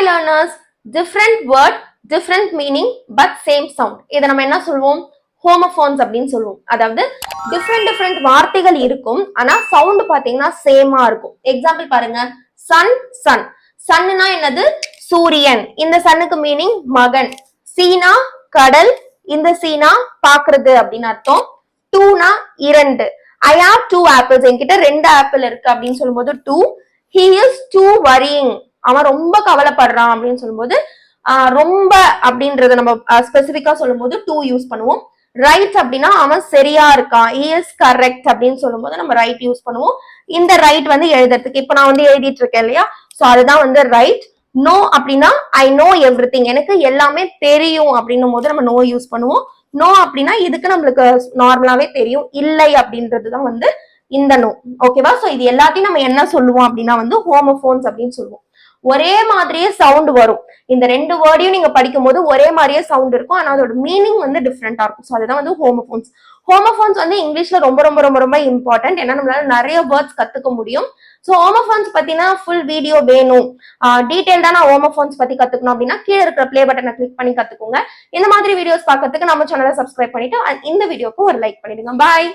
Hi learners, different word, different meaning, but same sound. இதை நம்ம என்ன சொல்லுவோம்? ஹோமோஃபோன்ஸ் அப்படின்னு சொல்லுவோம். அதாவது டிஃப்ரெண்ட் வார்த்தைகள் இருக்கும், ஆனா சவுண்ட் பாத்தீங்கன்னா சேமா இருக்கும். எக்ஸாம்பிள் பாருங்க, சன் சன். சன்னுனா என்னது? சூரியன். இந்த சன்னுக்கு மீனிங் மகன். சீனா கடல், இந்த சீனா பாக்குறது அப்படின்னு அர்த்தம். டூனா இரண்டு. ஐ ஹாவ் டூ ஆப்பிள்ஸ், என்கிட்ட ரெண்டு ஆப்பிள் இருக்கு அப்படின்னு சொல்லும்போது too. He is too worrying, அவன் ரொம்ப கவலைப்படுறான் அப்படின்னு சொல்லும்போது ரொம்ப அப்படின்றத நம்ம ஸ்பெசிபிக்கா சொல்லும்போது டூ யூஸ் பண்ணுவோம். ரைட் அப்படின்னா அவன் சரியா இருக்கான், he is correct அப்படின்னு சொல்லும்போது நம்ம ரைட் யூஸ் பண்ணுவோம். இந்த ரைட் வந்து எழுதுறதுக்கு இப்ப நான் வந்து எழுதிட்டு இருக்கேன் இல்லையா, சோ அதுதான் வந்து ரைட். நோ அப்படின்னா ஐ நோ எவ்ரி திங், எனக்கு எல்லாமே தெரியும் அப்படின்னும் போது நம்ம நோ யூஸ் பண்ணுவோம். நோ அப்படின்னா இதுக்கு நம்மளுக்கு நார்மலாவே தெரியும், இல்லை அப்படின்றதுதான் வந்து இந்த நோ. ஓகேவா? சோ இது எல்லாத்தையும் நம்ம என்ன சொல்லுவோம் அப்படின்னா வந்து ஹோமோஃபோன்ஸ் அப்படின்னு சொல்லுவோம். ஒரே மாதிரியே சவுண்ட் வரும். இந்த ரெண்டு வேர்டையும் நீங்க படிக்கும் போது ஒரே மாதிரியே சவுண்ட் இருக்கும், ஆனா அதோட மீனிங் வந்து டிஃப்ரெண்டா இருக்கும். ஸோ அதுதான் வந்து ஹோமோஃபோன்ஸ். ஹோமோஃபோன்ஸ் வந்து இங்கிலீஷ்ல ரொம்ப ரொம்ப ரொம்ப ரொம்ப இம்பார்ட்டன்ட், ஏன்னா நம்மளால நிறைய வேர்ட்ஸ் கத்துக்க முடியும். ஸோ ஹோமோஃபோன்ஸ் பத்தினா ஃபுல் வீடியோ வேணும், டீடைல்டா நான் ஹோமோஃபோன்ஸ் பத்தி கத்துக்கணும் அப்படின்னா கீழே இருக்கிற பிளே பட்டனை கிளிக் பண்ணி கத்துக்கோங்க. இந்த மாதிரி வீடியோஸ் பார்க்கறதுக்கு நம்ம சேனலை சப்ஸ்கிரைப் பண்ணிட்டு இந்த வீடியோக்கு ஒரு லைக் பண்ணிடுங்க. பாய்.